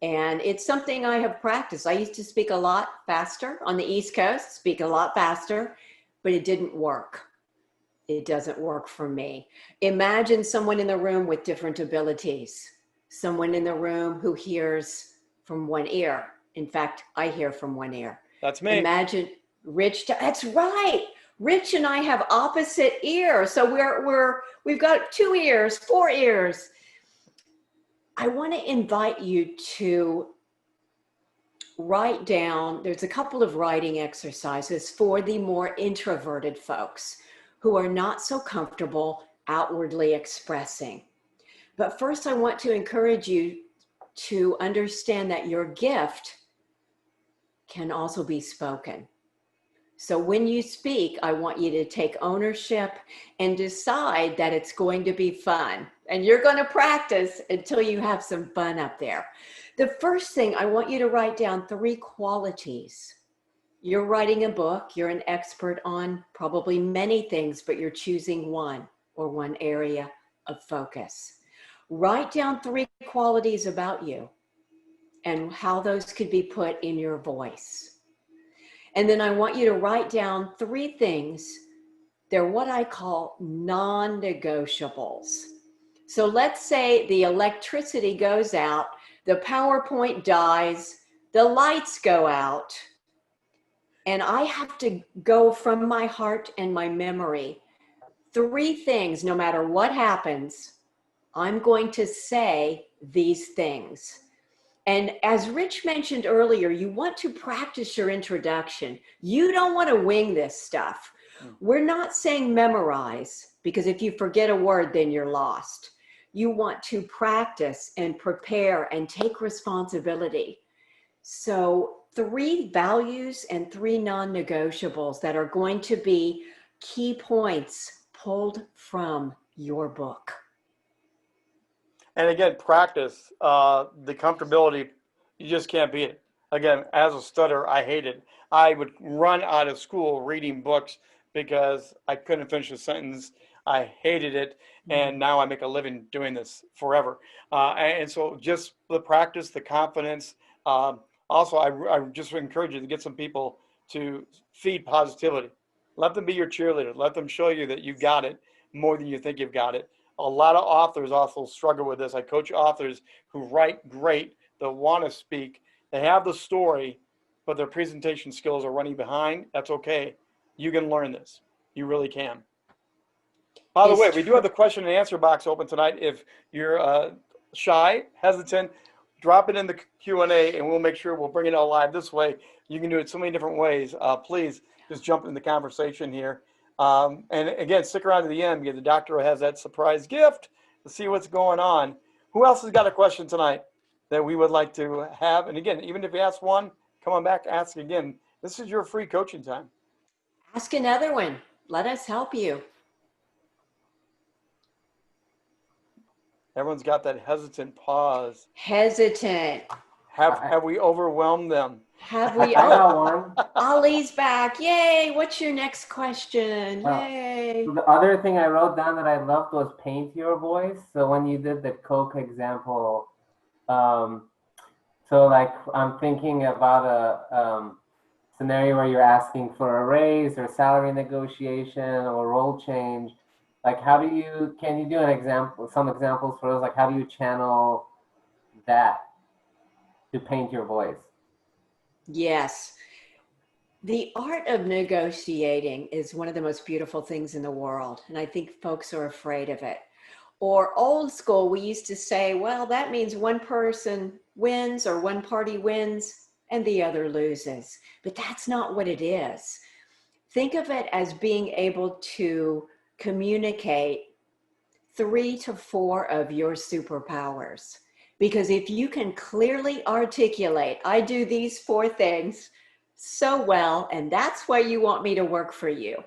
And it's something I have practiced. I used to speak a lot faster on the East Coast, speak a lot faster, but it didn't work. It doesn't work for me. Imagine someone in the room with different abilities, someone in the room who hears from one ear. In fact, I hear from one ear. That's me. Imagine Rich, that's right. Rich and I have opposite ears. So we've got 2 ears, 4 ears. I want to invite you to write down, there's a couple of writing exercises for the more introverted folks who are not so comfortable outwardly expressing. But first, I want to encourage you to understand that your gift can also be spoken. So when you speak, I want you to take ownership and decide that it's going to be fun. And you're going to practice until you have some fun up there. The first thing, I want you to write down 3 qualities. You're writing a book, you're an expert on probably many things, but you're choosing one or one area of focus. Write down 3 qualities about you and how those could be put in your voice. And then I want you to write down 3 things. They're what I call non-negotiables. So let's say the electricity goes out, the PowerPoint dies, the lights go out, and I have to go from my heart and my memory. 3 things, no matter what happens, I'm going to say these things. And as Rich mentioned earlier, you want to practice your introduction. You don't want to wing this stuff. We're not saying memorize, because if you forget a word, then you're lost. You want to practice and prepare and take responsibility. So 3 values and 3 non-negotiables that are going to be key points pulled from your book. And again, practice the comfortability. You just can't beat it. Again, as a stutter, I hated. I would run out of school reading books because I couldn't finish a sentence. I hated it, and now I make a living doing this forever. And so, just the practice, the confidence. Also, I just would encourage you to get some people to feed positivity. Let them be your cheerleader. Let them show you that you got it more than you think you've got it. A lot of authors also struggle with this. I coach authors who write great, that want to speak, they have the story, but their presentation skills are running behind. That's okay. You can learn this. You really can. By the way, It's we do have true. the question and answer box open tonight. If you're shy, hesitant, drop it in the Q&A and we'll make sure we'll bring it all live this way. You can do it so many different ways. Please just jump in the conversation here. And again, stick around to the end because the doctor has that surprise gift to see what's going on. Who else has got a question tonight that we would like to have? And again, even if you ask one, come on back, ask again. This is your free coaching time. Ask another one. Let us help you. Everyone's got that hesitant pause. Hesitant. Have we overwhelmed them? Have I we? got Oh, one. Ollie's back. Yay. What's your next question? Yay. The other thing I wrote down that I loved was paint your voice. So when you did the Coke example, so like I'm thinking about a scenario where you're asking for a raise or salary negotiation or role change. Like can you do some examples for us? Like how do you channel that to paint your voice? Yes. The art of negotiating is one of the most beautiful things in the world. And I think folks are afraid of it. Or old school, we used to say, well, that means one person wins or one party wins and the other loses. But that's not what it is. Think of it as being able to communicate 3 to 4 of your superpowers. Because if you can clearly articulate, I do these 4 things so well, and that's why you want me to work for you.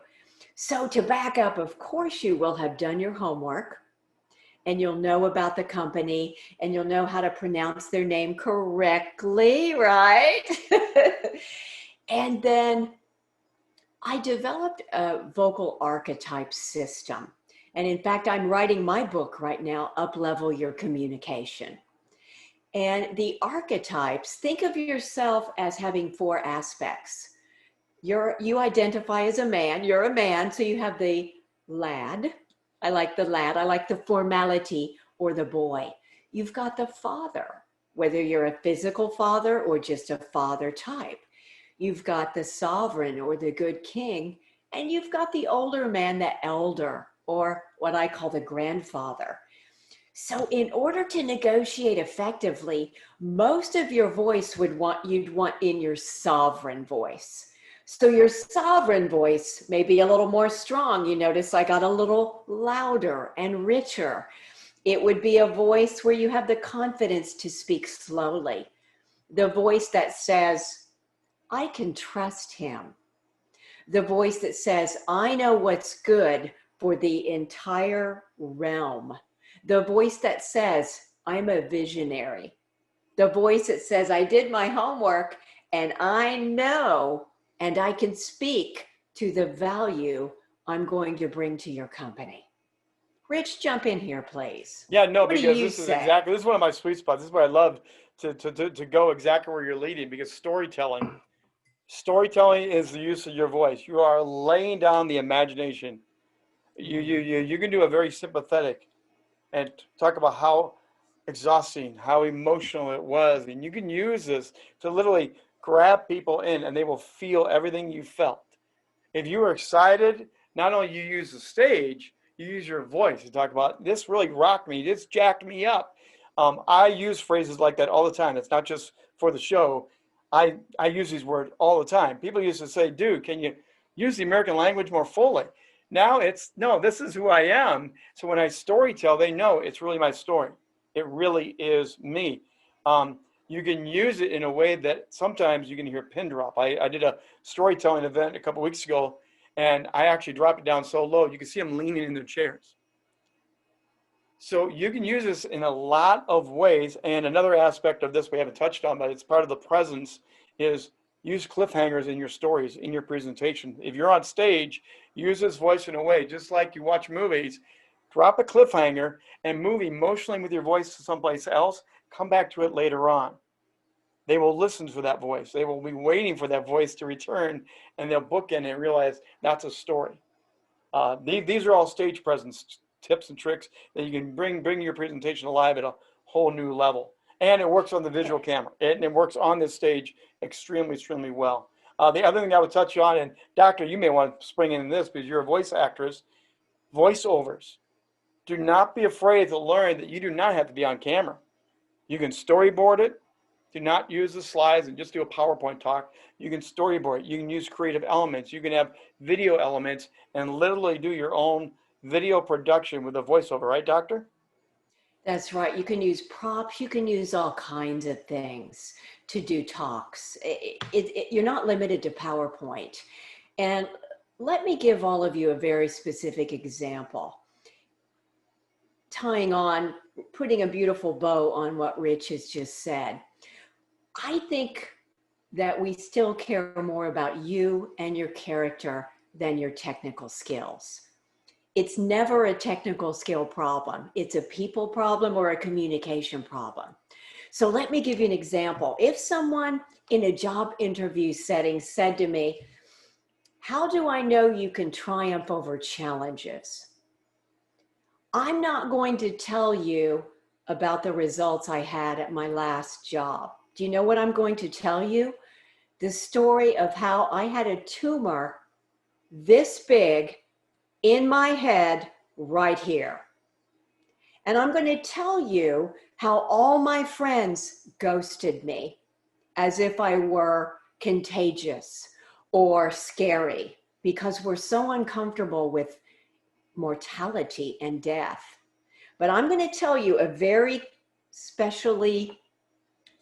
So to back up, of course, you will have done your homework and you'll know about the company and you'll know how to pronounce their name correctly, right? And then I developed a vocal archetype system. And in fact, I'm writing my book right now, Up-Level Your Communication. And the archetypes, think of yourself as having 4 aspects. You identify as a man, you're a man, so you have the lad. I like the lad, I like the formality, or the boy. You've got the father, whether you're a physical father or just a father type. You've got the sovereign or the good king, and you've got the older man, the elder, or what I call the grandfather. So in order to negotiate effectively, most of your voice you'd want in your sovereign voice. So your sovereign voice may be a little more strong. You notice I got a little louder and richer. It would be a voice where you have the confidence to speak slowly. The voice that says, I can trust him. The voice that says, I know what's good for the entire realm. The voice that says, I'm a visionary. The voice that says, I did my homework and I know and I can speak to the value I'm going to bring to your company. Rich, jump in here, please. Yeah, no, What do because you this is say? exactly, this is one of my sweet spots. This is what I love to go exactly where you're leading, because storytelling is the use of your voice. You are laying down the imagination. You can do a very sympathetic and talk about how exhausting, how emotional it was. And you can use this to literally grab people in and they will feel everything you felt. If you were excited, not only you use the stage, you use your voice to talk about, this really rocked me, this jacked me up. I use phrases like that all the time. It's not just for the show. I use these words all the time. People used to say, dude, can you use the American language more fully? Now it's, no, this is who I am. So when I storytell, they know it's really my story. It really is me. You can use it in a way that sometimes you can hear pin drop. I did a storytelling event a couple weeks ago, and I actually dropped it down so low, you can see them leaning in their chairs. So you can use this in a lot of ways. And another aspect of this we haven't touched on, but it's part of the presence, is use cliffhangers in your stories, in your presentation. If you're on stage, use this voice in a way, just like you watch movies, drop a cliffhanger and move emotionally with your voice to someplace else, come back to it later on. They will listen for that voice. They will be waiting for that voice to return, and they'll book in and realize that's a story. These are all stage presence tips and tricks that you can bring your presentation alive at a whole new level. And it works on the visual camera, and it works on this stage extremely, extremely well. The other thing I would touch on, and Doctor, you may want to spring in this because you're a voice actress, voiceovers. Do not be afraid to learn that you do not have to be on camera. You can storyboard it. Do not use the slides and just do a PowerPoint talk. You can storyboard it. You can use creative elements. You can have video elements and literally do your own video production with a voiceover, right, Doctor? That's right. You can use props. You can use all kinds of things to do talks. You're not limited to PowerPoint. And let me give all of you a very specific example. Tying on, putting a beautiful bow on what Rich has just said. I think that we still care more about you and your character than your technical skills. It's never a technical skill problem. It's a people problem or a communication problem. So let me give you an example. If someone in a job interview setting said to me, how do I know you can triumph over challenges? I'm not going to tell you about the results I had at my last job. Do you know what I'm going to tell you? The story of how I had a tumor this big in my head right here. And I'm going to tell you how all my friends ghosted me as if I were contagious or scary, because we're so uncomfortable with mortality and death. But I'm going to tell you a very specially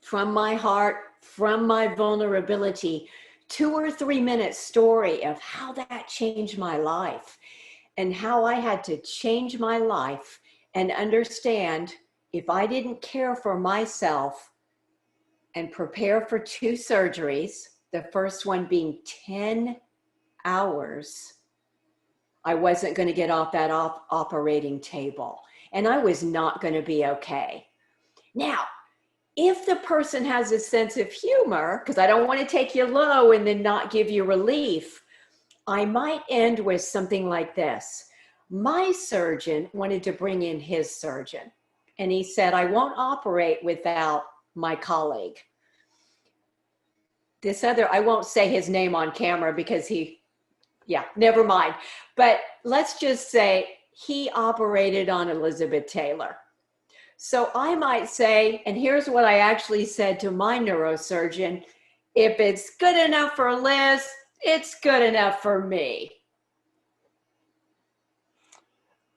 from my heart, from my vulnerability, 2 or 3 minute story of how that changed my life and how I had to change my life and understand if I didn't care for myself and prepare for 2 surgeries, the first one being 10 hours, I wasn't going to get off that operating table, and I was not going to be okay. Now, if the person has a sense of humor, because I don't want to take you low and then not give you relief, I might end with something like this. My surgeon wanted to bring in his surgeon, and he said, I won't operate without my colleague. This other, I won't say his name on camera because never mind. But let's just say he operated on Elizabeth Taylor. So I might say, and here's what I actually said to my neurosurgeon, if it's good enough for Liz, it's good enough for me.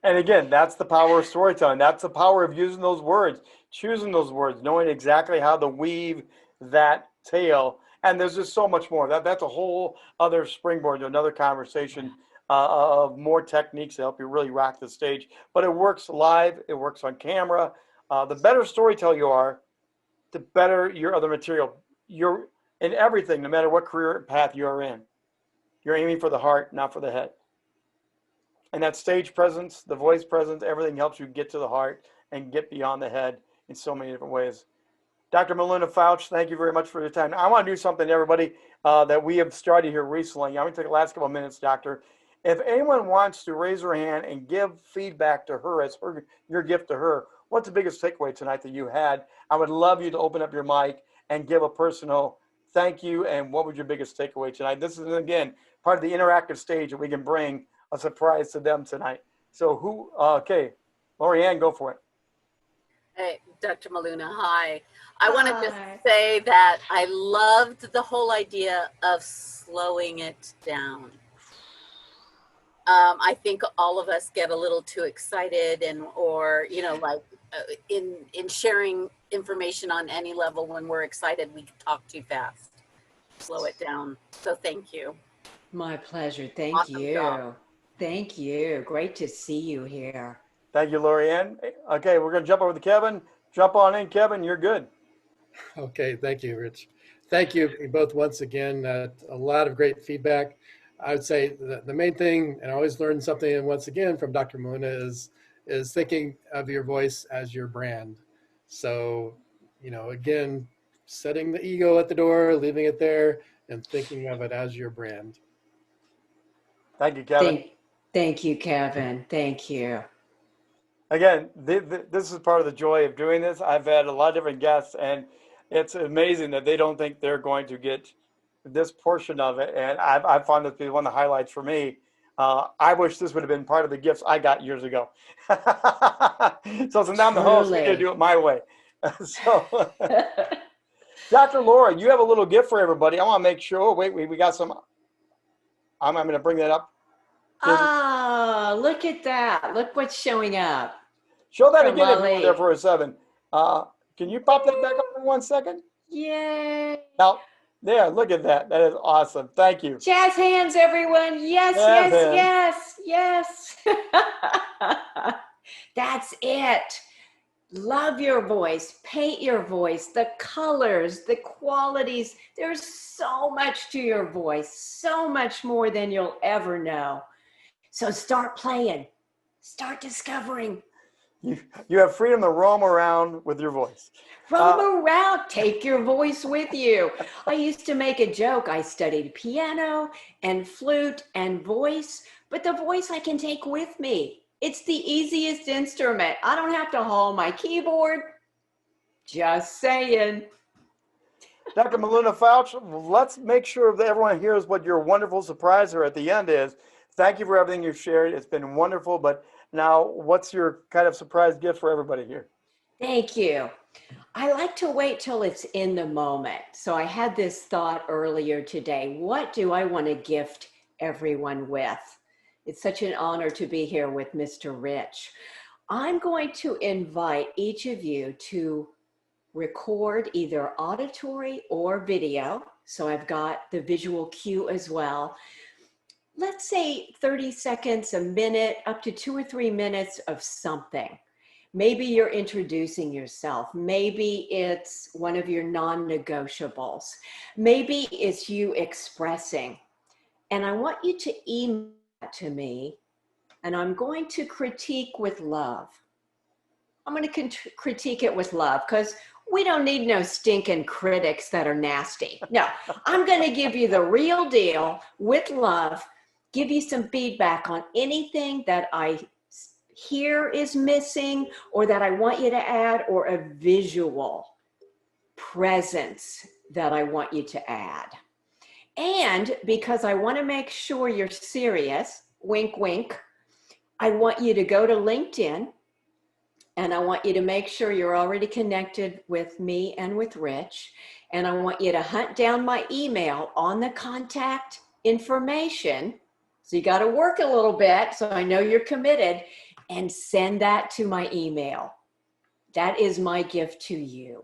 And again, that's the power of storytelling. That's the power of using those words, choosing those words, knowing exactly how to weave that tale. And there's just so much more. That's a whole other springboard to another conversation of more techniques to help you really rock the stage. But it works live. It works on camera. The better storyteller you are, the better your other material. You're in everything, no matter what career path you're in. You're aiming for the heart, not for the head. And that stage presence, the voice presence, everything helps you get to the heart and get beyond the head in so many different ways. Dr. Miluna Fausch, thank you very much for your time. I want to do something, everybody, that we have started here recently. I'm going to take the last couple of minutes, Doctor. If anyone wants to raise their hand and give feedback to her as your gift to her, what's the biggest takeaway tonight that you had? I would love you to open up your mic and give a personal thank you. And what was your biggest takeaway tonight? This is, again, part of the interactive stage that we can bring a surprise to them tonight. So okay, Lorianne, go for it. Hey, Dr. Maluna, hi. I want to just say that I loved the whole idea of slowing it down. I think all of us get a little too excited in sharing information on any level. When we're excited, we talk too fast. Slow it down. So thank you. My pleasure. Thank Awesome you. job. Thank you. Great to see you here. Thank you, Lorianne. Okay, we're going to jump over to Kevin. Jump on in, Kevin. You're good. Okay, thank you, Rich. Thank you both once again. A lot of great feedback. I would say the main thing, and I always learn something, and once again from Dr. Miluna, is thinking of your voice as your brand. So, again, setting the ego at the door, leaving it there, and thinking of it as your brand. Thank you, Kevin. Thank you, Kevin. Thank you. Again, this is part of the joy of doing this. I've had a lot of different guests, and it's amazing that they don't think they're going to get this portion of it. And I found this to be one of the highlights for me. I wish this would have been part of the gifts I got years ago. So since I'm the host, I get to do it my way. So, Dr. Laura, you have a little gift for everybody. I want to make sure. Wait, we got some. I'm going to bring that up. Look at that. Look what's showing up. Show that again if you were there for a second. Can you pop that back up for 1 second? Yay. Now, there, look at that. That is awesome. Thank you. Jazz hands, everyone. Yes, yes. That's it. Love your voice. Paint your voice. The colors, the qualities. There's so much to your voice. So much more than you'll ever know. So start playing. Start discovering. You have freedom to roam around with your voice. Roam around. Take your voice with you. I used to make a joke. I studied piano and flute and voice, but the voice I can take with me. It's the easiest instrument. I don't have to haul my keyboard. Just saying. Dr. Miluna Fausch, let's make sure that everyone hears what your wonderful surpriser at the end is. Thank you for everything you've shared. It's been wonderful. But now, what's your kind of surprise gift for everybody here? Thank you. I like to wait till it's in the moment. So I had this thought earlier today. What do I want to gift everyone with? It's such an honor to be here with Mr. Rich. I'm going to invite each of you to record either auditory or video. So I've got the visual cue as well. Let's say 30 seconds, a minute, up to 2 or 3 minutes of something. Maybe you're introducing yourself. Maybe it's one of your non-negotiables. Maybe it's you expressing. And I want you to email it to me, and I'm going to critique with love. I'm going to critique it with love because we don't need no stinking critics that are nasty. No, I'm going to give you the real deal with love, give you some feedback on anything that I hear is missing or that I want you to add, or a visual presence that I want you to add. And because I want to make sure you're serious, wink, wink, I want you to go to LinkedIn, and I want you to make sure you're already connected with me and with Rich. And I want you to hunt down my email on the contact information. So you got to work a little bit, so I know you're committed, and send that to my email. That is my gift to you.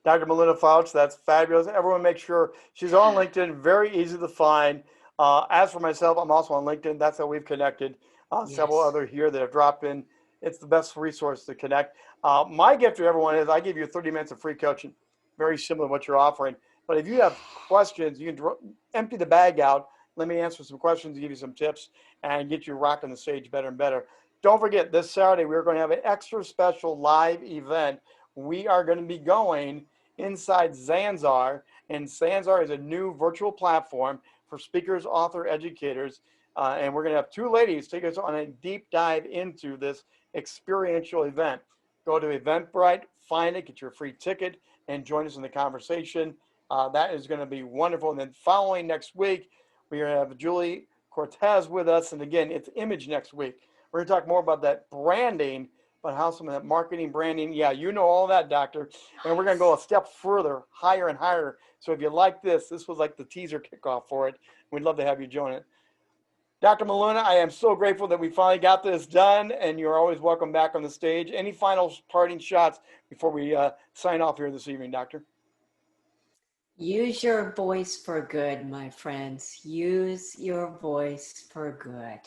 Dr. Miluna Fausch, that's fabulous. Everyone make sure she's on LinkedIn, very easy to find. As for myself, I'm also on LinkedIn. That's how we've connected. Several Yes. other here that have dropped in. It's the best resource to connect. My gift to everyone is I give you 30 minutes of free coaching, very similar to what you're offering. But if you have questions, you can empty the bag out. Let me answer some questions, give you some tips, and get you rocking the stage better and better. Don't forget, this Saturday, we're going to have an extra special live event. We are going to be going inside Zanzar, and Zanzar is a new virtual platform for speakers, author, educators, and we're going to have two ladies take us on a deep dive into this experiential event. Go to Eventbrite, find it, get your free ticket, and join us in the conversation. That is going to be wonderful. And then following next week, we're going to have Julie Cortez with us, and again, it's Image next week. We're going to talk more about that branding, but how some of that marketing, branding, yeah, you know all that, doctor. And we're going to go a step further, higher and higher. So if you like this was like the teaser kickoff for it. We'd love to have you join it. Dr. Miluna, I am so grateful that we finally got this done, and you're always welcome back on the stage. Any final parting shots before we sign off here this evening, doctor? Use your voice for good, my friends. Use your voice for good.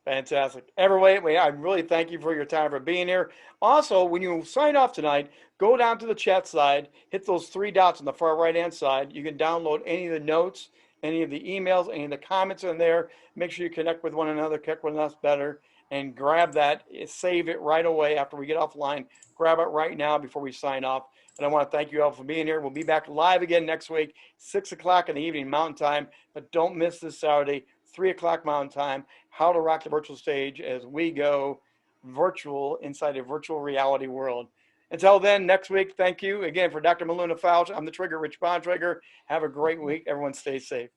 Fantastic. Everybody, I really thank you for your time for being here. Also, when you sign off tonight, go down to the chat side, hit those three dots on the far right-hand side. You can download any of the notes, any of the emails, any of the comments in there. Make sure you connect with one another, connect with us better, and grab that. Save it right away after we get offline. Grab it right now before we sign off. And I want to thank you all for being here. We'll be back live again next week, 6 o'clock in the evening Mountain Time. But don't miss this Saturday, 3 o'clock Mountain Time, How to Rock the Virtual Stage as we go virtual inside a virtual reality world. Until then, next week, thank you again for Dr. Miluna Fausch. I'm the Trigger, Rich Bontrager. Have a great week. Everyone stay safe.